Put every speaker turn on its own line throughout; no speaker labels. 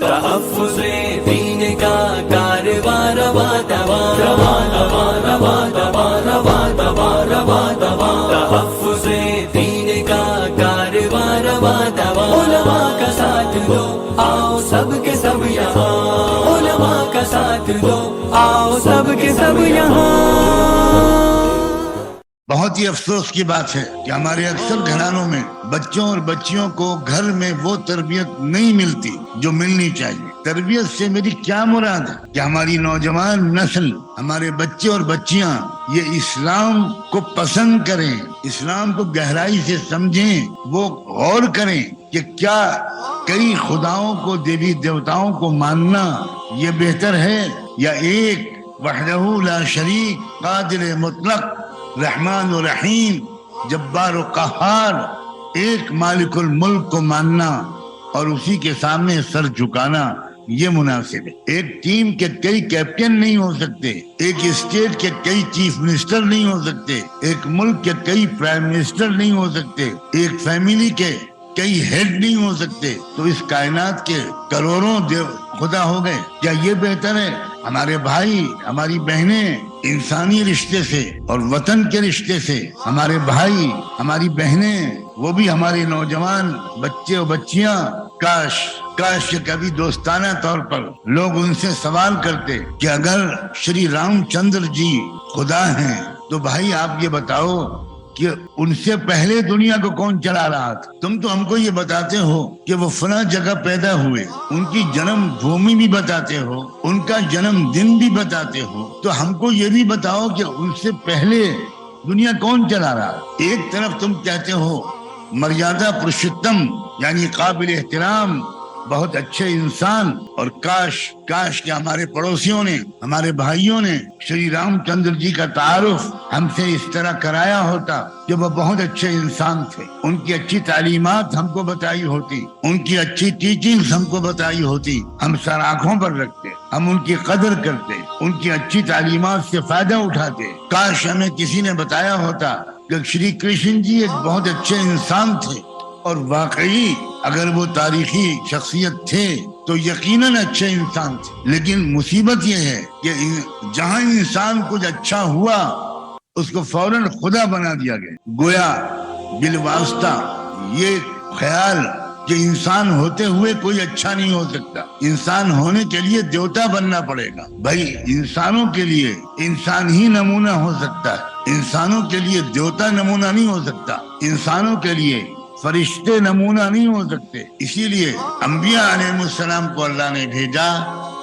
تحفظ دین کا کارواں رواں رواں رواں رواں رواں رواں رواں رواں رواں رواں تحفظ دین کا کارواں رواں رواں علماء کا ساتھ دو آؤ سب کے سب یہاں علماء کا ساتھ دو آؤ سب کے سب یہاں۔
بہت ہی افسوس کی بات ہے کہ ہمارے اکثر گھرانوں میں بچوں اور بچیوں کو گھر میں وہ تربیت نہیں ملتی جو ملنی چاہیے۔ تربیت سے میری کیا مراد ہے کہ ہماری نوجوان نسل، ہمارے بچے اور بچیاں یہ اسلام کو پسند کریں، اسلام کو گہرائی سے سمجھیں، وہ غور کریں کہ کیا کئی خداؤں کو، دیوی دیوتاؤں کو ماننا یہ بہتر ہے یا ایک وحدہ لا شریک قادر مطلق رحمان و رحیم جبار و قہار ایک مالک الملک کو ماننا اور اسی کے سامنے سر جھکانا یہ مناسب ہے۔ ایک ٹیم کے کئی کیپٹن نہیں ہو سکتے، ایک اسٹیٹ کے کئی چیف منسٹر نہیں ہو سکتے، ایک ملک کے کئی پرائم منسٹر نہیں ہو سکتے، ایک فیملی کے کئی ہیڈ نہیں ہو سکتے، تو اس کائنات کے کروڑوں خدا ہو گئے۔ کیا یہ بہتر ہے ہمارے بھائی، ہماری بہنیں انسانی رشتے سے اور وطن کے رشتے سے، ہمارے بھائی، ہماری بہنیں، وہ بھی ہمارے نوجوان بچے اور بچیاں، کاش کہ کبھی دوستانہ طور پر لوگ ان سے سوال کرتے کہ اگر شری رام چندر جی خدا ہیں تو بھائی آپ یہ بتاؤ کہ ان سے پہلے دنیا کو کون چلا رہا تھا؟ تم تو ہم کو یہ بتاتے ہو کہ وہ فلاں جگہ پیدا ہوئے، ان کی جنم بھومی بھی بتاتے ہو، ان کا جنم دن بھی بتاتے ہو، تو ہم کو یہ بھی بتاؤ کہ ان سے پہلے دنیا کون چلا رہا؟ ایک طرف تم کہتے ہو مریادہ پرشتم یعنی قابل احترام، بہت اچھے انسان، اور کاش کہ ہمارے پڑوسیوں نے، ہمارے بھائیوں نے شری رام چندر جی کا تعارف ہم سے اس طرح کرایا ہوتا کہ وہ بہت اچھے انسان تھے، ان کی اچھی تعلیمات ہم کو بتائی ہوتی، ان کی اچھی ٹیچنگز ہم کو بتائی ہوتی، ہم سر آنکھوں پر رکھتے، ہم ان کی قدر کرتے، ان کی اچھی تعلیمات سے فائدہ اٹھاتے۔ کاش ہمیں کسی نے بتایا ہوتا کہ شری کرشن جی ایک بہت اچھے انسان تھے، اور واقعی اگر وہ تاریخی شخصیت تھے تو یقیناً اچھے انسان تھے، لیکن مصیبت یہ ہے کہ جہاں انسان کچھ اچھا ہوا اس کو فوراً خدا بنا دیا گیا، گویا بالواسطہ یہ خیال کہ انسان ہوتے ہوئے کوئی اچھا نہیں ہو سکتا، انسان ہونے کے لیے دیوتا بننا پڑے گا۔ بھائی انسانوں کے لیے انسان ہی نمونہ ہو سکتا ہے، انسانوں کے لیے دیوتا نمونہ نہیں ہو سکتا، انسانوں کے لیے فرشتے نمونہ نہیں ہو سکتے۔ اسی لیے انبیاء علیہ السلام کو اللہ نے بھیجا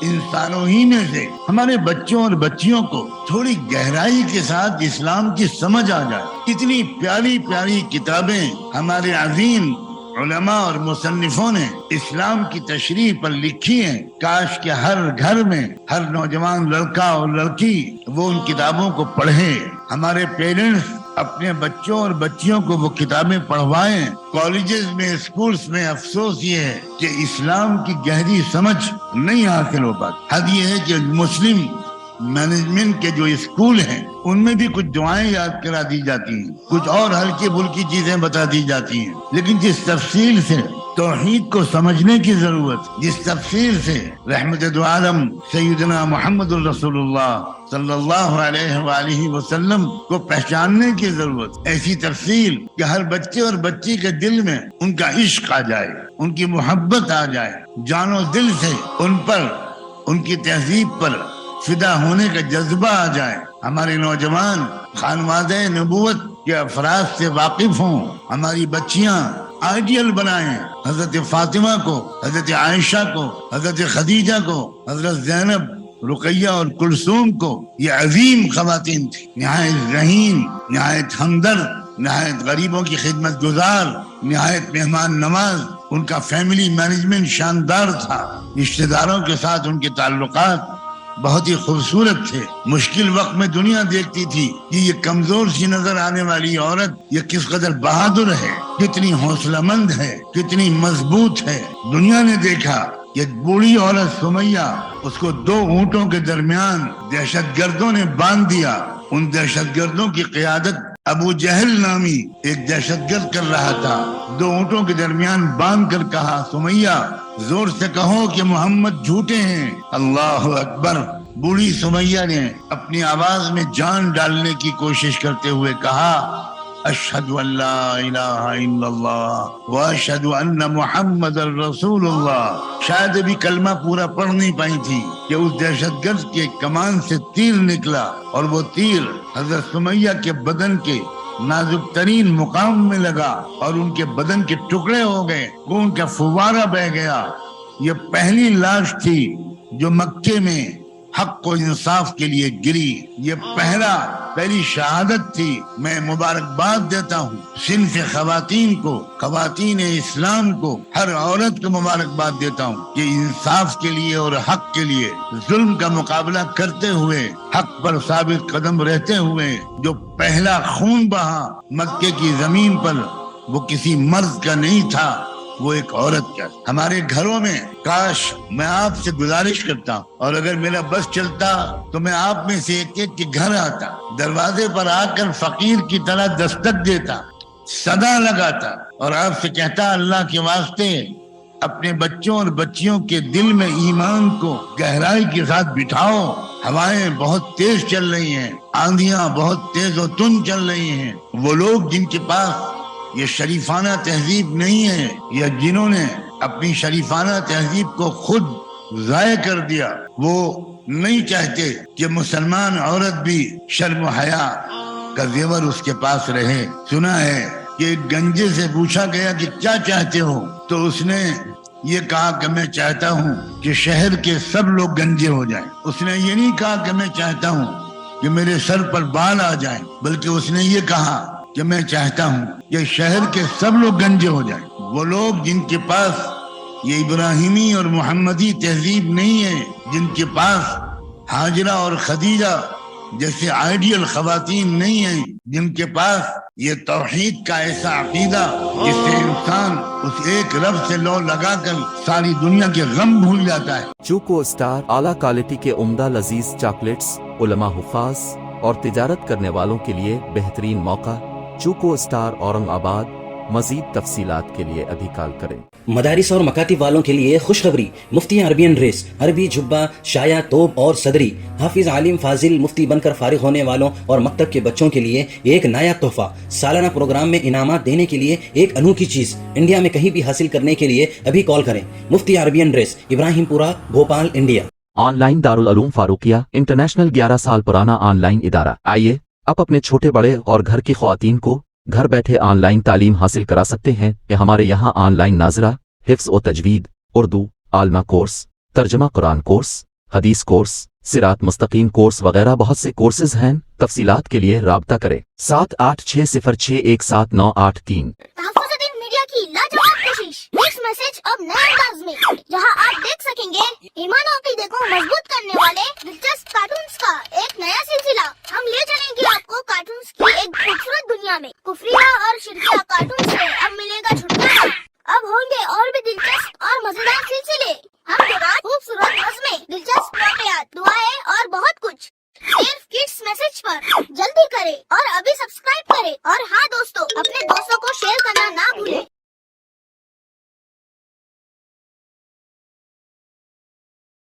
انسانوں ہی میں سے۔ ہمارے بچوں اور بچیوں کو تھوڑی گہرائی کے ساتھ اسلام کی سمجھ آ جائے۔ کتنی پیاری پیاری کتابیں ہمارے عظیم علماء اور مصنفوں نے اسلام کی تشریح پر لکھی ہیں، کاش کہ ہر گھر میں ہر نوجوان لڑکا اور لڑکی وہ ان کتابوں کو پڑھے۔ ہمارے پیرنٹس اپنے بچوں اور بچیوں کو وہ کتابیں پڑھوائیں۔ کالجز میں، اسکولز میں افسوس یہ ہے کہ اسلام کی گہری سمجھ نہیں حاصل ہو پاتی۔ حد یہ ہے کہ مسلم مینجمنٹ کے جو اسکول ہیں ان میں بھی کچھ دعائیں یاد کرا دی جاتی ہیں، کچھ اور ہلکی پھلکی چیزیں بتا دی جاتی ہیں، لیکن جس تفصیل سے توحید کو سمجھنے کی ضرورت، جس تفصیل سے رحمت دو عالم سیدنا محمد الرسول اللہ صلی اللہ علیہ وآلہ وسلم کو پہچاننے کی ضرورت، ایسی تفصیل کہ ہر بچے اور بچی کے دل میں ان کا عشق آ جائے، ان کی محبت آ جائے، جان و دل سے ان پر، ان کی تہذیب پر فدا ہونے کا جذبہ آ جائے۔ ہمارے نوجوان خانوادہ نبوت کے افراد سے واقف ہوں، ہماری بچیاں آئیڈیل بنائیں، حضرت فاطمہ کو، حضرت عائشہ کو، حضرت خدیجہ کو، حضرت زینب، رقیہ اور کلثوم کو۔ یہ عظیم خواتین تھی، نہایت رحیم، نہایت ہمدرد، نہایت غریبوں کی خدمت گزار، نہایت مہمان نواز۔ ان کا فیملی مینجمنٹ شاندار تھا، رشتہ داروں کے ساتھ ان کے تعلقات بہت ہی خوبصورت تھے۔ مشکل وقت میں دنیا دیکھتی تھی کہ یہ کمزور سی نظر آنے والی عورت یہ کس قدر بہادر ہے، کتنی حوصلہ مند ہے، کتنی مضبوط ہے۔ دنیا نے دیکھا کہ بوڑھی عورت سمیہ، اس کو 2 اونٹوں کے درمیان دہشت گردوں نے باندھ دیا۔ ان دہشت گردوں کی قیادت ابو جہل نامی ایک دہشت گرد کر رہا تھا۔ 2 اونٹوں کے درمیان باندھ کر کہا، سمیہ زور سے کہو کہ محمد جھوٹے ہیں۔ اللہ اکبر۔ بوڑھی سمیہ نے اپنی آواز میں جان ڈالنے کی کوشش کرتے ہوئے کہا، اشہد ان لا الہ الا اللہ واشہد ان محمد الرسول اللہ۔ شاید ابھی کلمہ پورا پڑھ نہیں پائی تھی کہ اس دہشت گرد کے کمان سے تیر نکلا، اور وہ تیر حضرت سمیہ کے بدن کے نازک ترین مقام میں لگا اور ان کے بدن کے ٹکڑے ہو گئے، خون کا فوارہ بہ گیا۔ یہ پہلی لاش تھی جو مکے میں حق و انصاف کے لیے گری، یہ پہلی شہادت تھی۔ میں مبارکباد دیتا ہوں صنف خواتین کو، خواتین اسلام کو، ہر عورت کو مبارکباد دیتا ہوں کہ انصاف کے لیے اور حق کے لیے ظلم کا مقابلہ کرتے ہوئے، حق پر ثابت قدم رہتے ہوئے جو پہلا خون بہا مکے کی زمین پر، وہ کسی مرد کا نہیں تھا، وہ ایک عورت کا۔ ہمارے گھروں میں کاش میں آپ سے گزارش کرتا ہوں، اور اگر میرا بس چلتا تو میں آپ میں سے ایک ایک کے گھر آتا، دروازے پر آ کر فقیر کی طرح دستک دیتا، صدا لگاتا، اور آپ سے کہتا، اللہ کے واسطے اپنے بچوں اور بچیوں کے دل میں ایمان کو گہرائی کے ساتھ بٹھاؤ۔ ہوائیں بہت تیز چل رہی ہیں، آندھیاں بہت تیز و تند چل رہی ہیں۔ وہ لوگ جن کے پاس یہ شریفانہ تہذیب نہیں ہے، یا جنہوں نے اپنی شریفانہ تہذیب کو خود ضائع کر دیا، وہ نہیں چاہتے کہ مسلمان عورت بھی شرم و حیا کا زیور اس کے پاس رہے۔ سنا ہے کہ ایک گنجے سے پوچھا گیا کہ کیا چاہتے ہو، تو اس نے یہ کہا کہ میں چاہتا ہوں کہ شہر کے سب لوگ گنجے ہو جائیں۔ اس نے یہ نہیں کہا کہ میں چاہتا ہوں کہ میرے سر پر بال آ جائیں، بلکہ اس نے یہ کہا کہ میں چاہتا ہوں کہ شہر کے سب لوگ گنجے ہو جائیں۔ وہ لوگ جن کے پاس یہ ابراہیمی اور محمدی تہذیب نہیں ہے، جن کے پاس ہاجرہ اور خدیجہ جیسے آئیڈیل خواتین نہیں ہیں، جن کے پاس یہ توحید کا ایسا عقیدہ جس سے انسان اس ایک رب سے لو لگا کر ساری دنیا کے غم بھول جاتا ہے۔
چوکو اسٹار اعلیٰ کوالٹی کے عمدہ لذیذ چاکلیٹس، علماء حفاظ اور تجارت کرنے والوں کے لیے بہترین موقع۔ چوکو اسٹار اورنگ آباد۔ مزید تفصیلات کے لیے ابھی کال کریں۔
مدارس اور مکاتب والوں کے لیے خوشخبری، مفتی عربین ڈریس، عربی جبہ، شایا، توپ اور صدری، حافظ عالم فاضل مفتی بن کر فارغ ہونے والوں اور مکتب کے بچوں کے لیے ایک نیا تحفہ۔ سالانہ پروگرام میں انعامات دینے کے لیے ایک انوکھی چیز انڈیا میں کہیں بھی حاصل کرنے کے لیے ابھی کال کریں۔ مفتی عربین ڈریس، ابراہیم پورہ، Bhopal, India.
On line Darul Uloom Farooqia international 11 سال پرانا آن لائن ادارہ۔ آئیے اب اپنے چھوٹے بڑے اور گھر کی خواتین کو گھر بیٹھے آن لائن تعلیم حاصل کرا سکتے ہیں کہ ہمارے یہاں آن لائن ناظرہ، حفظ و تجوید، اردو، عالمہ کورس، ترجمہ قرآن کورس، حدیث کورس، صراط مستقیم کورس وغیرہ بہت سے کورسز ہیں۔ تفصیلات کے لیے رابطہ کریں 7860617983۔
تحفظ دین میڈیا کی لاجواب کوشش، نیکسٹ میسج اب نئے انداز میں، جہاں آپ دیکھ سکیں گے ایمان و عقیدے کو مضبوط کرنے والے دلچسپ کارٹونز کا ایک نیا سلسلہ۔ ہم لے چلیں گے آپ کو کارٹونز کی ایک خوبصورت دنیا میں۔ کفریہ اور شرکیہ کارٹون سے اب ملے گا چھٹکارا۔ اب ہوں گے اور بھی دلچسپ اور مزیدار سلسلے، ہم کے بعد خوبصورت نظمیں، دلچسپ واقعات، دعائیں اور بہت کچھ صرف کڈس میسج پر۔ جلدی کریں اور ابھی سبسکرائب کریں، اور ہاں دوستو، اپنے دوستوں کو شیئر کرنا نہ بھولیں۔